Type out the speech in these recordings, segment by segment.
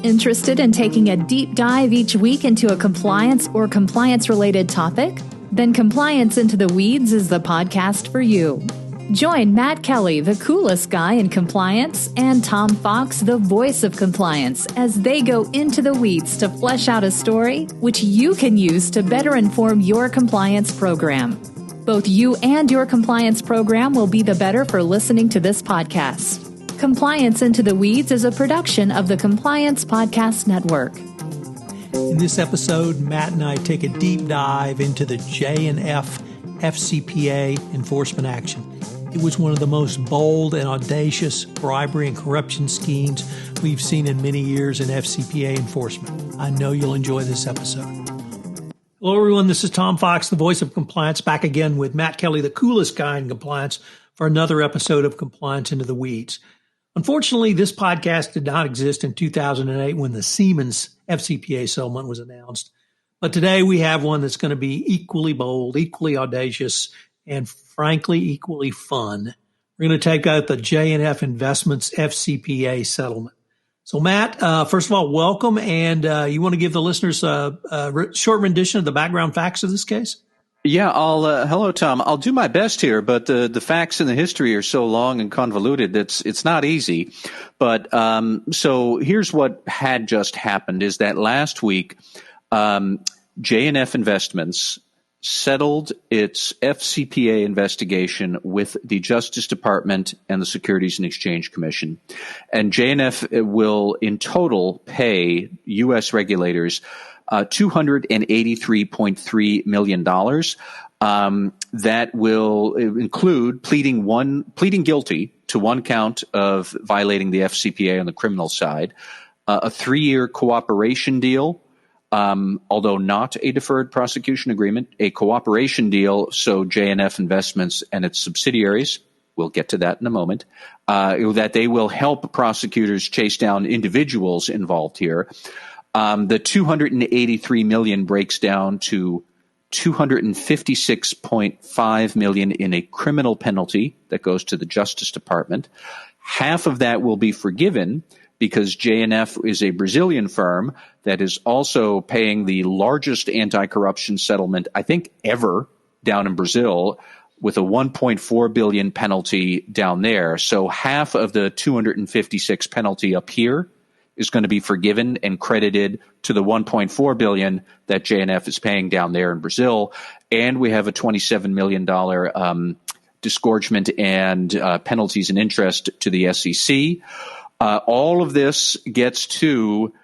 Interested in taking a deep dive each week into a compliance or compliance-related topic? Then Compliance Into the Weeds is the podcast for you. Join Matt Kelly, the coolest guy in compliance, and Tom Fox, the voice of compliance, as they go into the weeds to flesh out a story which you can use to better inform your compliance program. Both you and your compliance program will be the better for listening to this podcast. Compliance Into the Weeds is a production of the Compliance Podcast Network. In this episode, Matt and I take a deep dive into the J&F FCPA enforcement action. It was one of the most bold and audacious bribery and corruption schemes we've seen in many years in FCPA enforcement. I know you'll enjoy this episode. Hello, everyone. This is Tom Fox, the voice of compliance, back again with Matt Kelly, the coolest guy in compliance, for another episode of Compliance Into the Weeds. Unfortunately, this podcast did not exist in 2008 when the Siemens FCPA settlement was announced. But today we have one that's going to be equally bold, equally audacious, and frankly, equally fun. We're going to take out the J&F Investments FCPA settlement. So, Matt, first of all, welcome. And you want to give the listeners a short rendition of the background facts of this case? Yeah, hello, Tom. I'll do my best here, but the facts and the history are so long and convoluted, it's not easy. But so here's what had just happened is that last week, J&F Investments settled its FCPA investigation with the Justice Department and the Securities and Exchange Commission. And J&F will in total pay U.S. regulators $283.3 million. That will include pleading guilty to one count of violating the FCPA on the criminal side, a 3-year cooperation deal, although not a deferred prosecution agreement, a cooperation deal. So J&F Investments and its subsidiaries, we'll get to that in a moment, that they will help prosecutors chase down individuals involved here. The $283 million breaks down to $256.5 million in a criminal penalty that goes to the Justice Department. Half of that will be forgiven because J&F is a Brazilian firm that is also paying the largest anti-corruption settlement, I think, ever down in Brazil, with a $1.4 billion penalty down there. So half of the 256 penalty up here is going to be forgiven and credited to the $1.4 billion that J&F is paying down there in Brazil. And we have a $27 million disgorgement and penalties and interest to the SEC. All of this gets to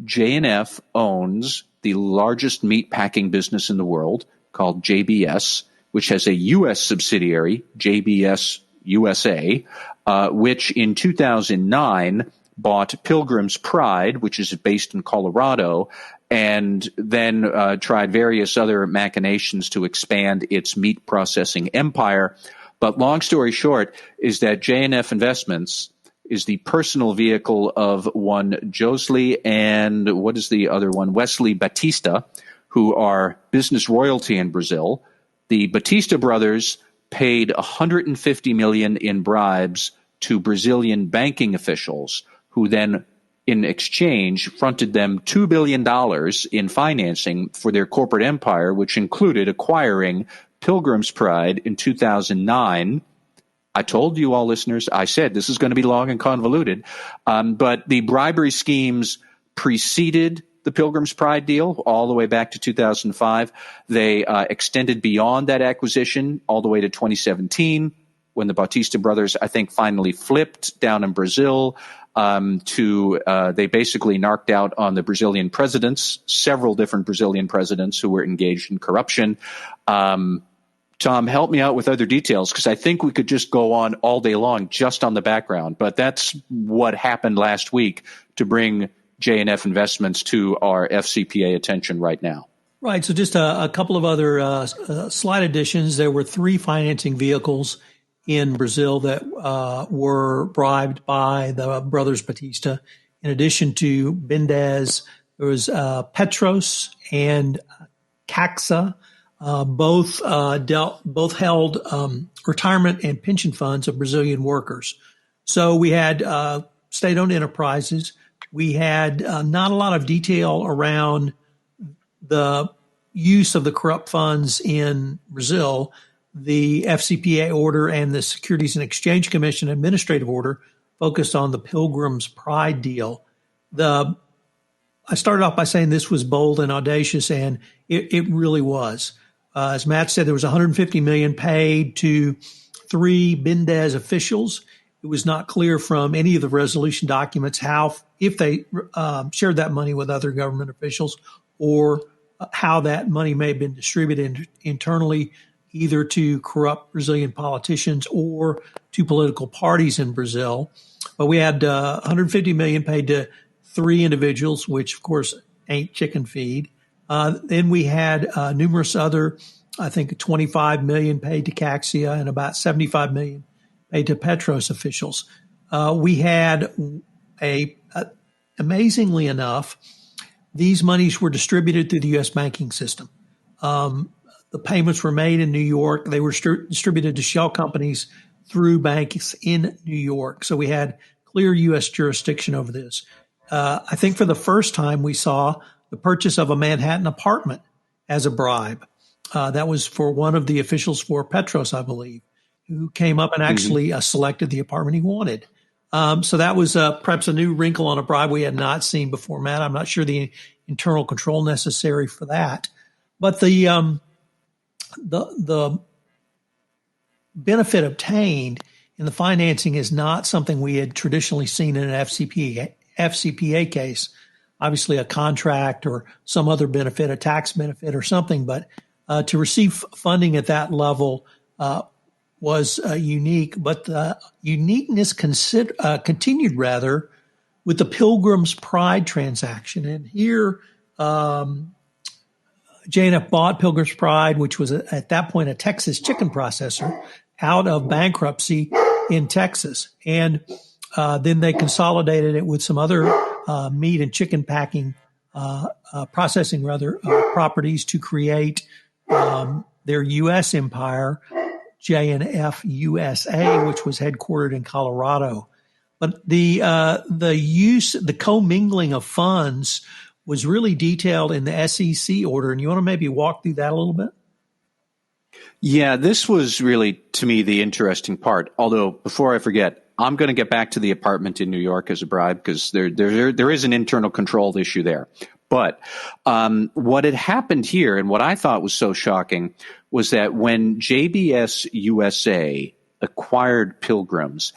J&F owns the largest meat packing business in the world called JBS, which has a U.S. subsidiary, JBS USA, which in 2009 bought Pilgrim's Pride, which is based in Colorado, and then tried various other machinations to expand its meat processing empire. But long story short is that J&F Investments is the personal vehicle of one Josley and what is the other one? Wesley Batista, who are business royalty in Brazil. The Batista brothers paid $150 million in bribes to Brazilian banking officials, who then, in exchange, fronted them $2 billion in financing for their corporate empire, which included acquiring Pilgrim's Pride in 2009. I told you all listeners, I said this is going to be long and convoluted, but the bribery schemes preceded the Pilgrim's Pride deal all the way back to 2005. They extended beyond that acquisition all the way to 2017, when the Batista brothers, I think, finally flipped down in Brazil. They basically knocked out on the Brazilian presidents, several different Brazilian presidents who were engaged in corruption. Tom, help me out with other details, because I think we could just go on all day long just on the background. But that's what happened last week to bring J&F Investments to our FCPA attention right now. Right. So just a couple of other slight additions. There were 3 financing vehicles in Brazil that were bribed by the brothers Batista. In addition to Bendez, there was Petros and Caxa. Both held retirement and pension funds of Brazilian workers. So we had state-owned enterprises We had not a lot of detail around the use of the corrupt funds in Brazil. The FCPA order and the Securities and Exchange Commission administrative order focused on the Pilgrim's Pride deal. I started off by saying this was bold and audacious, and it really was. As Matt said, there was $150 million paid to 3 Bendez officials. It was not clear from any of the resolution documents if they shared that money with other government officials, or how that money may have been distributed internally, either to corrupt Brazilian politicians or to political parties in Brazil. But we had $150 million paid to 3 individuals, which of course ain't chicken feed. Then we had numerous other, I think $25 million paid to Caxia and about $75 million paid to Petros officials. We had amazingly enough, these monies were distributed through the U.S. banking system. The payments were made in New York. They were distributed to shell companies through banks in New York. So we had clear U.S. jurisdiction over this. I think for the first time we saw the purchase of a Manhattan apartment as a bribe. That was for one of the officials for Petros, I believe, who came up and actually selected the apartment he wanted. So that was perhaps a new wrinkle on a bribe we had not seen before, Matt. I'm not sure the internal control necessary for that. But the benefit obtained in the financing is not something we had traditionally seen in an FCPA case. Obviously a contract or some other benefit, a tax benefit or something, but to receive funding at that level was unique. But the uniqueness continued rather with the Pilgrim's Pride transaction. And here J&F bought Pilgrim's Pride, which was at that point a Texas chicken processor, out of bankruptcy in Texas. And then they consolidated it with some other meat and chicken packing, processing properties to create their U.S. empire, J&F USA, which was headquartered in Colorado. But the commingling of funds was really detailed in the SEC order. And you want to maybe walk through that a little bit? Yeah, this was really, to me, the interesting part. Although, before I forget, I'm going to get back to the apartment in New York as a bribe, because there is an internal control issue there. But what had happened here, and what I thought was so shocking, was that when JBS USA acquired Pilgrims,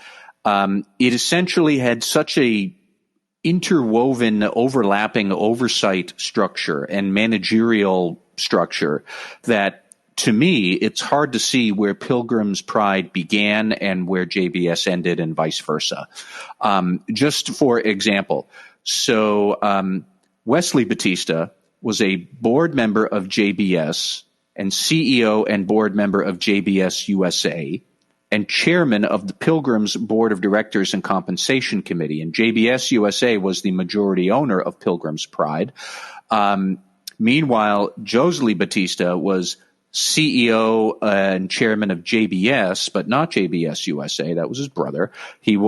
it essentially had such a interwoven, overlapping oversight structure and managerial structure that, to me, it's hard to see where Pilgrim's Pride began and where JBS ended and vice versa. Just for example, so Wesley Batista was a board member of JBS and CEO and board member of JBS USA and chairman of the Pilgrim's Board of Directors and Compensation Committee. And JBS USA was the majority owner of Pilgrim's Pride. Meanwhile, Josley Batista was CEO and chairman of JBS, but not JBS USA. That was his brother.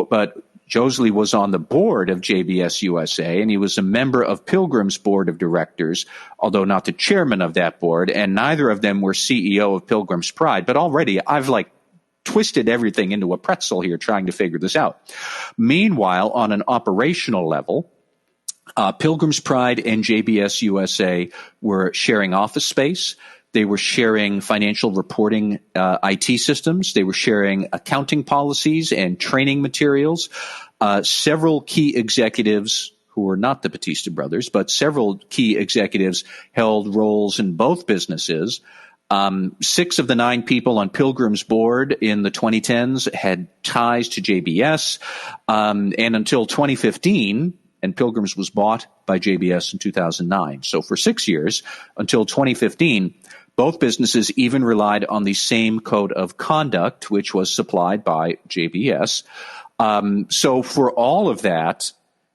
But Josley was on the board of JBS USA, and he was a member of Pilgrim's Board of Directors, although not the chairman of that board, and neither of them were CEO of Pilgrim's Pride. But already I've twisted everything into a pretzel here trying to figure this out. Meanwhile, on an operational level, Pilgrim's Pride and JBS USA were sharing office space. They were sharing financial reporting IT systems. They were sharing accounting policies and training materials. Several key executives, who were not the Batista brothers, but several key executives held roles in both businesses. 6 of the 9 people on Pilgrim's board in the 2010s had ties to JBS. And until 2015, and Pilgrim's was bought by JBS in 2009. So for 6 years, until 2015, both businesses even relied on the same code of conduct, which was supplied by JBS. So for all of that,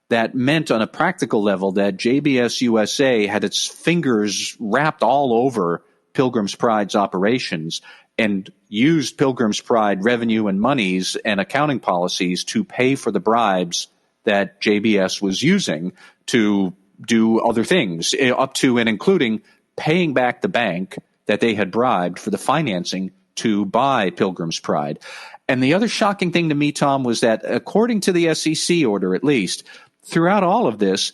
that meant on a practical level that JBS USA had its fingers wrapped all over Pilgrim's Pride's operations and used Pilgrim's Pride revenue and monies and accounting policies to pay for the bribes that JBS was using to do other things, up to and including paying back the bank that they had bribed for the financing to buy Pilgrim's Pride. And the other shocking thing to me, Tom, was that according to the SEC order, at least, throughout all of this,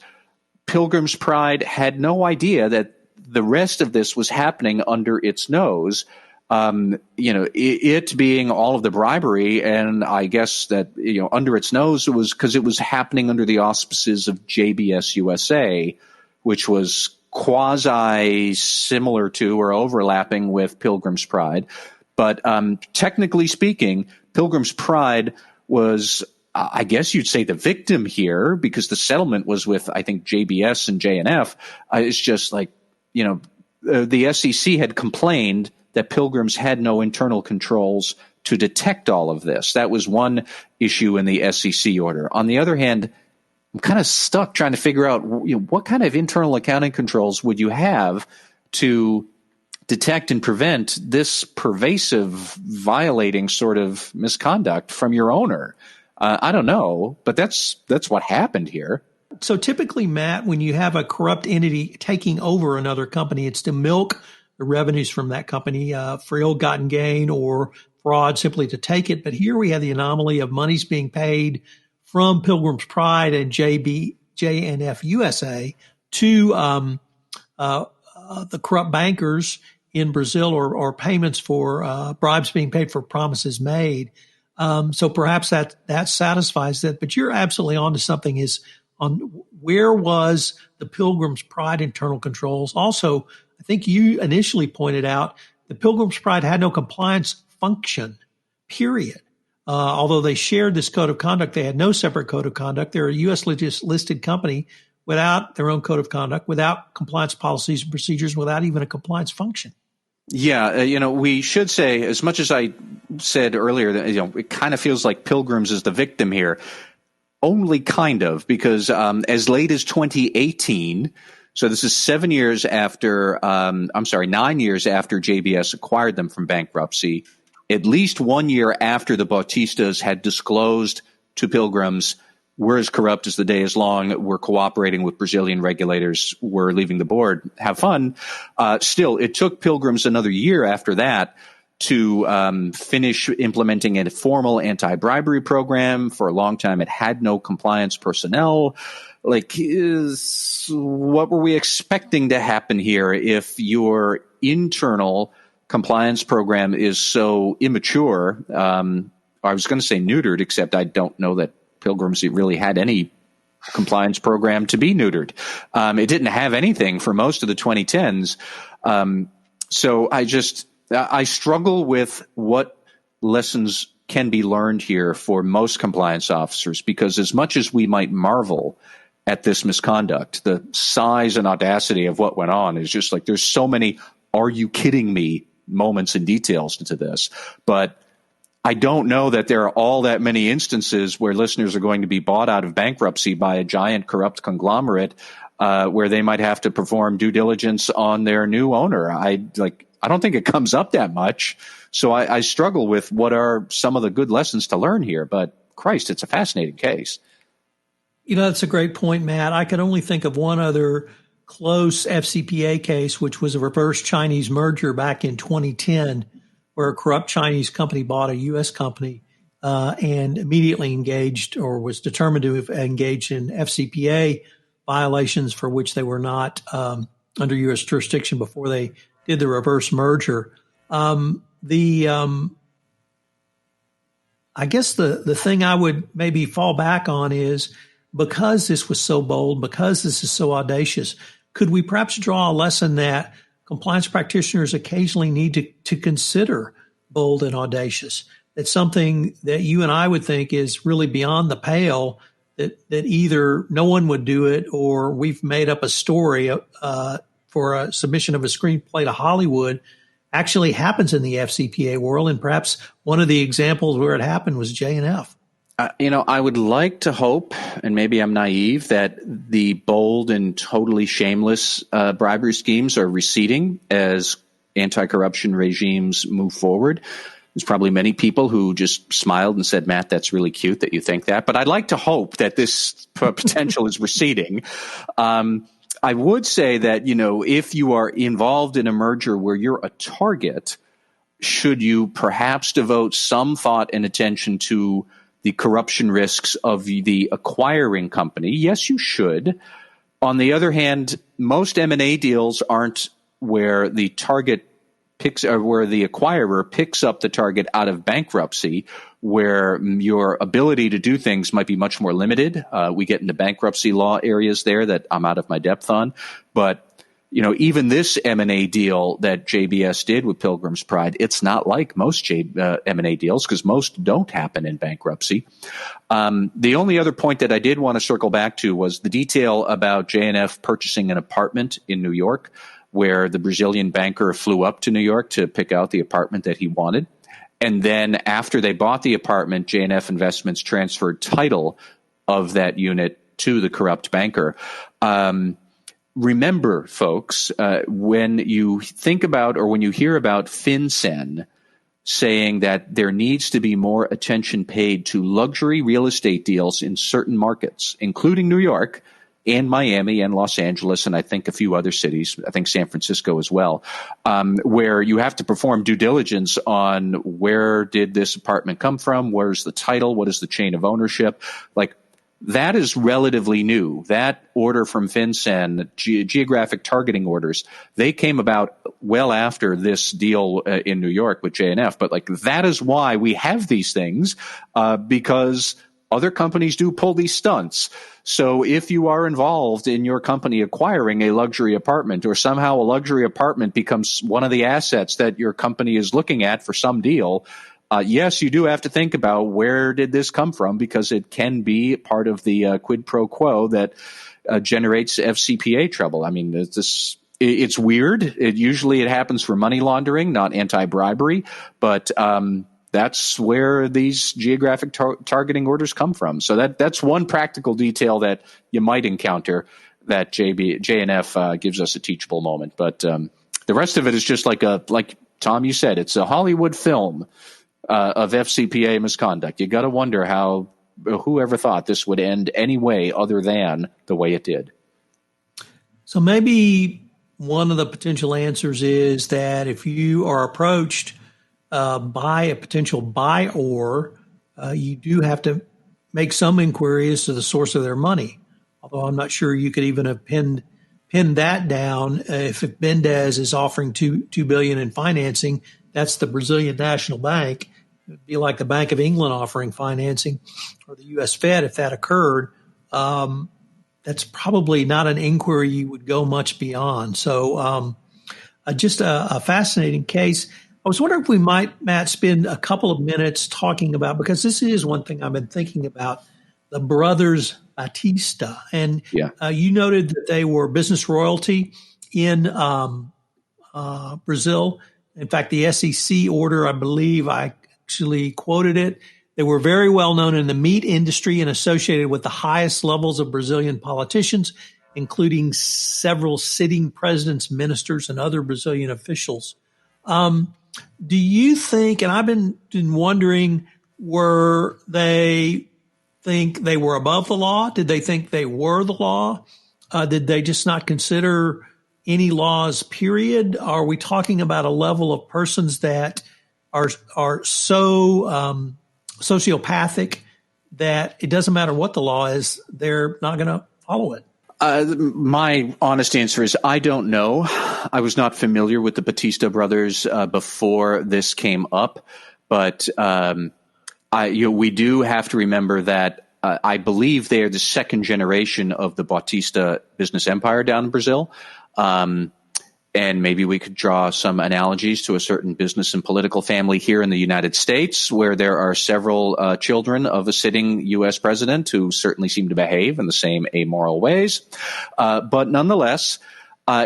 Pilgrim's Pride had no idea that the rest of this was happening under its nose. It being all of the bribery, and I guess that, under its nose, it was because it was happening under the auspices of JBS USA, which was quasi similar to or overlapping with Pilgrim's Pride. But technically speaking, Pilgrim's Pride was, I guess you'd say, the victim here, because the settlement was with, I think, JBS and J&F. It's just like, the SEC had complained that Pilgrims had no internal controls to detect all of this. That was one issue in the SEC order. On the other hand, I'm kind of stuck trying to figure out what kind of internal accounting controls would you have to detect and prevent this pervasive, violating sort of misconduct from your owner. I don't know, but that's what happened here. So typically, Matt, when you have a corrupt entity taking over another company, it's to milk the revenues from that company for ill-gotten gain or fraud, simply to take it. But here we have the anomaly of monies being paid from Pilgrim's Pride and J&F USA to the corrupt bankers in Brazil, or payments for bribes being paid for promises made. So perhaps that satisfies that. But you're absolutely onto something, is on where was the Pilgrim's Pride internal controls. Also, I think you initially pointed out the Pilgrim's Pride had no compliance function, period. Although they shared this code of conduct, they had no separate code of conduct. They're a U.S. listed company without their own code of conduct, without compliance policies and procedures, without even a compliance function. Yeah, we should say, as much as I said earlier, that it kind of feels like Pilgrims is the victim here. Only kind of, because as late as 2018, so this is 9 years after JBS acquired them from bankruptcy, at least 1 year after the Bautistas had disclosed to Pilgrims, we're as corrupt as the day is long, we're cooperating with Brazilian regulators, we're leaving the board, have fun. Still, it took Pilgrims another year after that to finish implementing a formal anti-bribery program. For a long time, it had no compliance personnel. What were we expecting to happen here if your internal compliance program is so immature? I was going to say neutered, except I don't know that Pilgrims really had any compliance program to be neutered. It didn't have anything for most of the 2010s. So I struggle with what lessons can be learned here for most compliance officers, because as much as we might marvel at this misconduct, the size and audacity of what went on is just like, there's so many "are you kidding me" moments and details into this. But I don't know that there are all that many instances where listeners are going to be bought out of bankruptcy by a giant corrupt conglomerate where they might have to perform due diligence on their new owner. I don't think it comes up that much. So I struggle with what are some of the good lessons to learn here. But Christ, it's a fascinating case. That's a great point, Matt. I could only think of one other close FCPA case, which was a reverse Chinese merger back in 2010, where a corrupt Chinese company bought a U.S. company and immediately engaged, or was determined to have engaged in FCPA violations for which they were not under U.S. jurisdiction before they did the reverse merger. I guess the thing I would maybe fall back on is, because this was so bold, because this is so audacious, could we perhaps draw a lesson that compliance practitioners occasionally need to consider bold and audacious? That's something that you and I would think is really beyond the pale, that either no one would do it, or we've made up a story for a submission of a screenplay to Hollywood. Actually happens in the FCPA world, and perhaps one of the examples where it happened was J&F. I would like to hope, and maybe I'm naive, that the bold and totally shameless bribery schemes are receding as anti-corruption regimes move forward. There's probably many people who just smiled and said, Matt, that's really cute that you think that. But I'd like to hope that this potential is receding. I would say that, if you are involved in a merger where you're a target, should you perhaps devote some thought and attention to the corruption risks of the acquiring company? Yes, you should. On the other hand, most M&A deals aren't where the target where the acquirer picks up the target out of bankruptcy, where your ability to do things might be much more limited. We get into bankruptcy law areas there that I'm out of my depth on. But, even this M&A deal that JBS did with Pilgrim's Pride, it's not like most M&A deals because most don't happen in bankruptcy. The only other point that I did want to circle back to was the detail about J&F purchasing an apartment in New York, where the Brazilian banker flew up to New York to pick out the apartment that he wanted. And then after they bought the apartment, J&F Investments transferred title of that unit to the corrupt banker. Remember, folks, when you think about or when you hear about FinCEN saying that there needs to be more attention paid to luxury real estate deals in certain markets, including New York, and Miami and Los Angeles, and I think a few other cities, I think San Francisco as well, where you have to perform due diligence on where did this apartment come from, where's the title, what is the chain of ownership. Like, that is relatively new. That order from FinCEN, geographic targeting orders, they came about well after this deal in New York with J&F. But that is why we have these things, because other companies do pull these stunts. So if you are involved in your company acquiring a luxury apartment, or somehow a luxury apartment becomes one of the assets that your company is looking at for some deal, yes, you do have to think about where did this come from, because it can be part of the quid pro quo that generates FCPA trouble. I mean, it's weird. Usually it happens for money laundering, not anti-bribery, but that's where these geographic targeting orders come from. So that's one practical detail that you might encounter that J&F gives us a teachable moment. But the rest of it is just like Tom, you said, it's a Hollywood film of FCPA misconduct. You got to wonder whoever thought this would end any way other than the way it did. So maybe one of the potential answers is that if you are approached by a potential buyer, you do have to make some inquiry as to the source of their money. Although I'm not sure you could even have pinned that down. If Mendez is offering $2 billion in financing, that's the Brazilian National Bank. It would be like the Bank of England offering financing, or the U.S. Fed if that occurred. That's probably not an inquiry you would go much beyond. So just a fascinating case. I was wondering if we might, Matt, spend a couple of minutes talking about, because this is one thing I've been thinking about, the brothers Batista. And you noted that they were business royalty in Brazil. In fact, the SEC order, I believe I actually quoted it. They were very well known in the meat industry and associated with the highest levels of Brazilian politicians, including several sitting presidents, ministers, and other Brazilian officials. Do you think, and I've been wondering, were they think they were above the law? Did they think they were the law? Did they just not consider any laws, period? Are we talking about a level of persons that are so sociopathic that it doesn't matter what the law is, they're not going to follow it? My honest answer is I don't know. I was not familiar with the Batista brothers before this came up, but we do have to remember that I believe they're the second generation of the Batista business empire down in Brazil. And maybe we could draw some analogies to a certain business and political family here in the United States, where there are several children of a sitting U.S. president who certainly seem to behave in the same amoral ways. But nonetheless,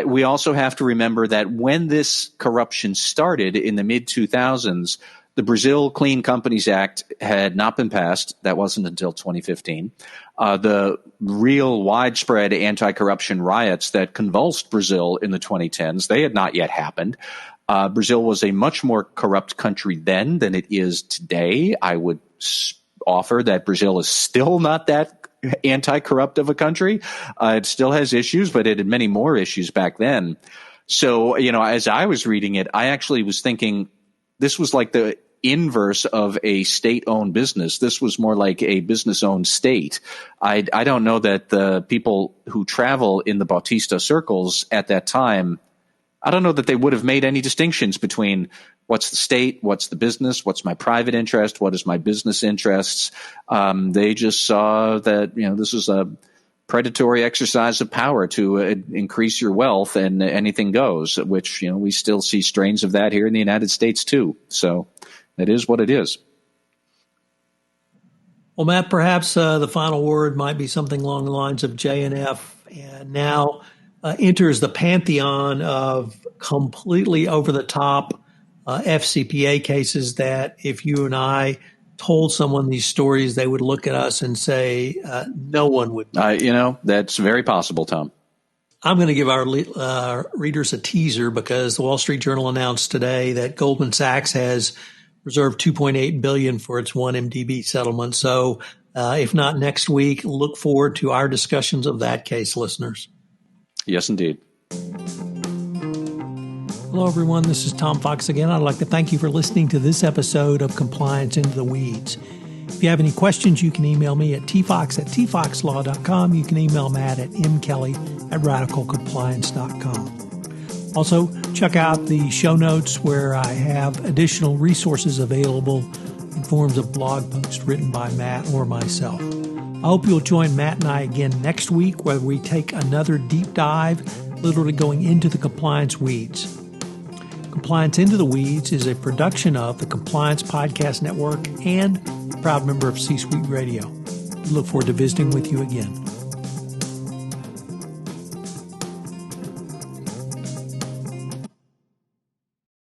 we also have to remember that when this corruption started in the mid-2000s, the Brazil Clean Companies Act had not been passed. That wasn't until 2015. The real widespread anti-corruption riots that convulsed Brazil in the 2010s, they had not yet happened. Brazil was a much more corrupt country then than it is today. I would offer that Brazil is still not that anti-corrupt of a country. It still has issues, but it had many more issues back then. So, as I was reading it, I actually was thinking this was like the inverse of a state-owned business. This was more like a business-owned state. I don't know that the people who travel in the Bautista circles at that time, I don't know that they would have made any distinctions between what's the state, what's the business, what's my private interest, what is my business interests. They just saw that, this is a predatory exercise of power to increase your wealth, and anything goes, which, we still see strains of that here in the United States too. So it is what it is. Well, Matt, perhaps the final word might be something along the lines of J&F and now enters the pantheon of completely over-the-top FCPA cases that if you and I told someone these stories, they would look at us and say, no one would. That's very possible, Tom. I'm going to give our readers a teaser because the Wall Street Journal announced today that Goldman Sachs has reserved $2.8 billion for its 1MDB settlement. So if not next week, look forward to our discussions of that case, listeners. Yes, indeed. Hello, everyone. This is Tom Fox again. I'd like to thank you for listening to this episode of Compliance Into the Weeds. If you have any questions, you can email me at tfox@tfoxlaw.com. You can email Matt at mkelly@radicalcompliance.com. Also, check out the show notes where I have additional resources available in forms of blog posts written by Matt or myself. I hope you'll join Matt and I again next week where we take another deep dive, literally going into the compliance weeds. Compliance Into the Weeds is a production of the Compliance Podcast Network and a proud member of C-Suite Radio. We look forward to visiting with you again.